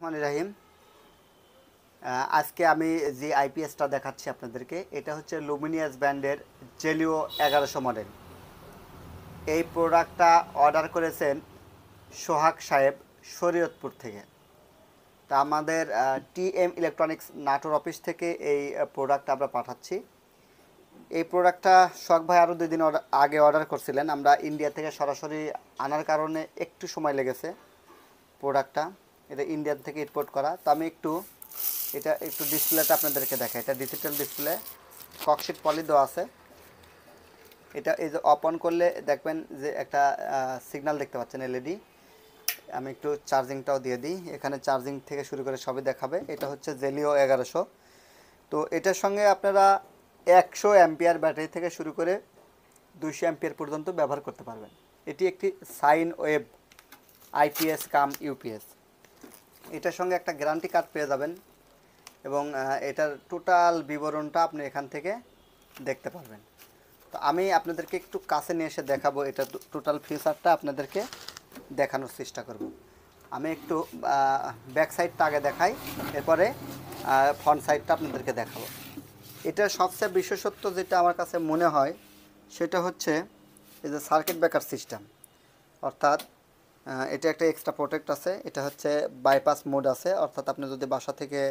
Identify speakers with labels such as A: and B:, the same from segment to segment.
A: রহমান রাহিম। আজকে আমি যে আইপিএসটা দেখাচ্ছি আপনাদেরকে, এটা হচ্ছে লুমিনিয়াস ব্র্যান্ডের জেলিও 1100 মডেল। এই প্রোডাক্টটা অর্ডার করেছেন সোহাগ সাহেব শরীয়তপুর থেকে। তা আমাদের টিএম ইলেকট্রনিক্স নাটোর অফিস থেকে এই প্রোডাক্টটা আমরা পাঠাচ্ছি। এই প্রোডাক্টটা সোহাগ ভাই আরও 2 দিন আগে অর্ডার করছিলেন। আমরা ইন্ডিয়া থেকে সরাসরি আনার কারণে একটু সময় লেগেছে। প্রোডাক্টটা এটা ইন্ডিয়ান থেকে ইম্পোর্ট করা। তো আমি এটা একটু ডিসপ্লেটা আপনাদেরকে দেখাই। এটা ডিজিটাল ডিসপ্লে, ককশিট পলি দেওয়া আছে। এটা এই যে অন করলে দেখবেন যে একটা সিগন্যাল দেখতে পাচ্ছেন এলইডি। আমি একটু চার্জিংটাও দিয়ে দিই। এখানে চার্জিং থেকে শুরু করে সবই দেখাবে। এটা হচ্ছে জেলিও 1100। তো এটার সঙ্গে আপনারা 100 অ্যাম্পিয়ার ব্যাটারি থেকে শুরু করে 200 অ্যাম্পিয়ার পর্যন্ত ব্যবহার করতে পারবেন। এটি একটি সাইন ওয়েভ আইপিএস কাম ইউপিএস। এটার সঙ্গে একটা গ্যারান্টি কার্ড পেয়ে যাবেন এবং এটার টোটাল বিবরণটা আপনি এখান থেকে দেখতে পারবেন। তো আমি আপনাদেরকে একটু কাছে নিয়ে এসে দেখাবো। এটা টোটাল ফিচারটা আপনাদেরকে দেখানোর চেষ্টা করব। আমি একটু ব্যাক সাইডটা আগে দেখাই, এরপরে ফ্রন্ট সাইডটা আপনাদেরকে দেখাবো। এটার সবচেয়ে বিশেষত্ব যেটা আমার কাছে মনে হয় সেটা হচ্ছে এই যে সার্কিট ব্রেকার সিস্টেম, অর্থাৎ এটা একটা এক্সট্রা প্রোটেক্ট আছে। এটা হচ্ছে বাইপাস মোড আছে, অর্থাৎ আপনি যদি বাসা থেকে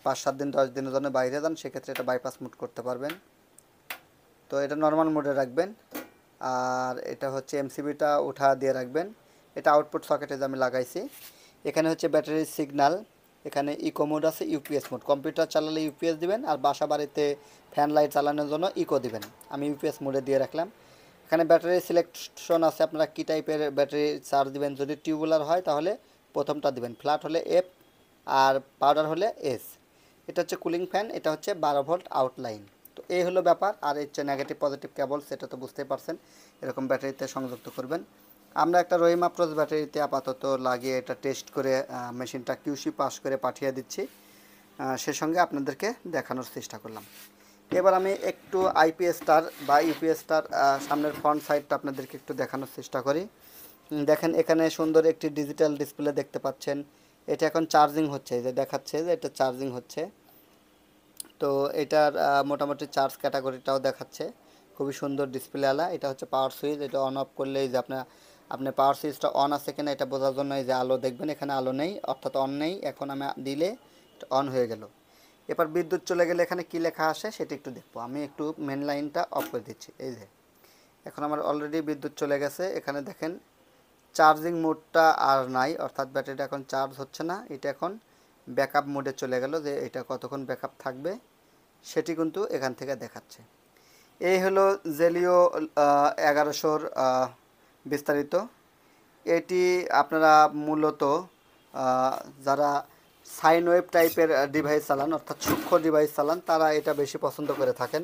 A: 5-7 দিন 10 দিনের জন্য বাইরে যান সেক্ষেত্রে এটা বাইপাস মোড করতে পারবেন। তো এটা নর্মাল মোডে রাখবেন। আর এটা হচ্ছে এমসিবিটা উঠা দিয়ে রাখবেন। এটা আউটপুট সকেটে যে আমি লাগাইছি। এখানে হচ্ছে ব্যাটারির সিগন্যাল, এখানে ইকো মোড আছে, ইউপিএস মোড। কম্পিউটার চালালে ইউপিএস দিবেন, আর বাসা বাড়িতে ফ্যান লাইট চালানোর জন্য ইকো দিবেন। আমি ইউপিএস মোডে দিয়ে রাখলাম। এখানে ব্যাটারি সিলেকশন আছে, আপনারা কী টাইপের ব্যাটারি চার্জ দিবেন। যদি টিউবুলার হয় তাহলে প্রথমটা দিবেন, ফ্ল্যাট হলে এফ, আর পাউডার হলে এস। এটা হচ্ছে কুলিং ফ্যান, এটা হচ্ছে 12 ভোল্ট আউটলাইন। তো এই হলো ব্যাপার। আর হচ্ছে নেগেটিভ পজিটিভ কেবল, সেটা তো বুঝতেই পারছেন, এরকম ব্যাটারিতে সংযুক্ত করবেন। আমরা একটা রহিম আপ্রোচ ব্যাটারিতে আপাতত লাগিয়ে এটা টেস্ট করে মেশিনটা কিউসি পাস করে পাঠিয়ে দিচ্ছি। সে সঙ্গে আপনাদেরকে দেখানোর চেষ্টা করলাম। এবার আমি একটু আইপিএসটার বা ইউপিএসটার সামনের ফ্রন্ট সাইডটা আপনাদেরকে একটু দেখানোর চেষ্টা করি। দেখেন এখানে সুন্দর একটি ডিজিটাল ডিসপ্লে দেখতে পাচ্ছেন। এটা এখন চার্জিং হচ্ছে, যে দেখাচ্ছে যে এটা চার্জিং হচ্ছে। তো এটার মোটামুটি চার্জ ক্যাটাগরিটাও দেখাচ্ছে, খুবই সুন্দর ডিসপ্লেওয়ালা। এটা হচ্ছে পাওয়ার সুইচ, এটা অন অফ করলে যে আপনি পাওয়ার সুইচটা অন আছে কিনা এটা বোঝার জন্য এই যে আলো দেখবেন, এখানে আলো নেই, অর্থাৎ অন নেই। এখন আমি দিলে অন হয়ে গেল। এবার বিদ্যুৎ চলে গেলে এখানে কি লেখা আসে সেটা একটু দেখবো। আমি একটু মেন লাইনটা অফ করে দিচ্ছি। এই যে এখন আমার অলরেডি বিদ্যুৎ চলে গেছে। এখানে দেখেন চার্জিং মোডটা আর নাই, অর্থাৎ ব্যাটারিটা এখন চার্জ হচ্ছে না। এটা এখন ব্যাকআপ মোডে চলে গেল, যে এটা কতক্ষণ ব্যাকআপ থাকবে সেটি কিন্তু এখান থেকে দেখাচ্ছে। এই হলো জেলিও 1100-র বিস্তারিত। এটি আপনারা মূলত যারা সাইন ওয়েভ টাইপের ডিভাইস চালান, অর্থাৎ সূক্ষ্ম ডিভাইস চালান, তারা এটা বেশি পছন্দ করে থাকেন।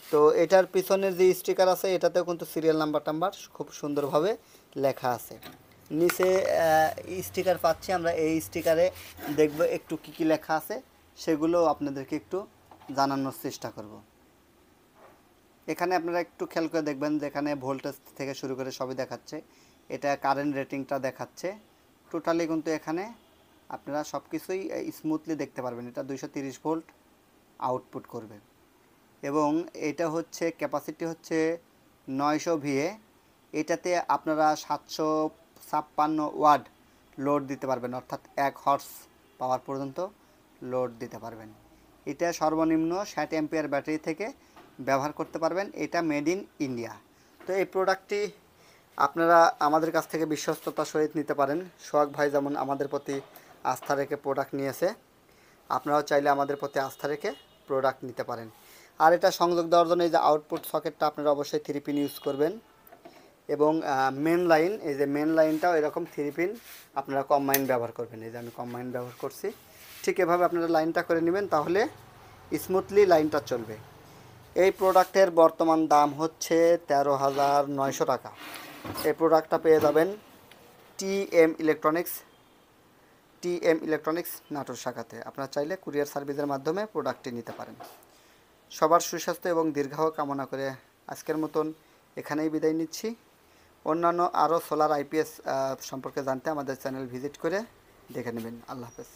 A: তো এটার পিছনের যে স্টিকার আছে এটাতেও কিন্তু সিরিয়াল নাম্বার খুব সুন্দরভাবে লেখা আছে। নিচে স্টিকার পাচ্ছি আমরা, এই স্টিকারে দেখব একটু কী কী লেখা আছে সেগুলো আপনাদেরকে একটু জানানোর চেষ্টা করব। এখানে আপনারা একটু খেয়াল করে দেখবেন, যেখানে ভোল্টেজ থেকে শুরু করে সবই দেখাচ্ছে। এটা কারেন্ট রেটিংটা দেখাচ্ছে টোটালি, কিন্তু এখানে আপনারা সব কিছুই স্মুথলি দেখতে পারবেন। এটা 230 ভোল্ট আউটপুট করবে এবং এটা হচ্ছে ক্যাপাসিটি হচ্ছে 900 ভিএ। এটাতে আপনারা 756 ওয়াট লোড দিতে পারবেন, অর্থাৎ 1 হর্স পাওয়ার পর্যন্ত লোড দিতে পারবেন। এটা সর্বনিম্ন 60 অ্যাম্পিয়ার ব্যাটারি থেকে ব্যবহার করতে পারবেন। এটা মেড ইন ইন্ডিয়া। তো এই প্রোডাক্টটি আপনারা আমাদের কাছ থেকে বিশ্বস্ততার সহিত নিতে পারেন। সোহাগ ভাই যেমন আমাদের প্রতি আস্থা রেখে প্রোডাক্ট নিয়েছে, আপনারাও চাইলে আমাদের প্রতি আস্থা রেখে প্রোডাক্ট নিতে পারেন। আর এটা সংযোগ দেওয়ার জন্য এই যে আউটপুট সকেটটা আপনারা অবশ্যই 3 পিন ইউজ করবেন এবং মেন লাইন, এই যে মেন লাইনটাও এরকম 3 পিন আপনারা কম্বাইন ব্যবহার করবেন। এই যে আমি কম্বাইন ব্যবহার করছি, ঠিক এভাবে আপনারা লাইনটা করে নেবেন, তাহলে স্মুথলি লাইনটা চলবে। এই প্রোডাক্টের বর্তমান দাম হচ্ছে 13,900 টাকা। এই প্রোডাক্টটা পেয়ে যাবেন টিএম ইলেকট্রনিক্স নাটোর শাখাতে। আপনারা চাইলে কুরিয়ার সার্ভিসের মাধ্যমে প্রোডাক্টটি নিতে পারেন। সবার সুস্বাস্থ্য এবং দীর্ঘায়ু কামনা করে আজকের মতন এখানেই বিদায় নিচ্ছি। অন্যান্য আরও সোলার আইপিএস সম্পর্কে জানতে আমাদের চ্যানেল ভিজিট করে দেখে নেবেন। আল্লাহ হাফেজ।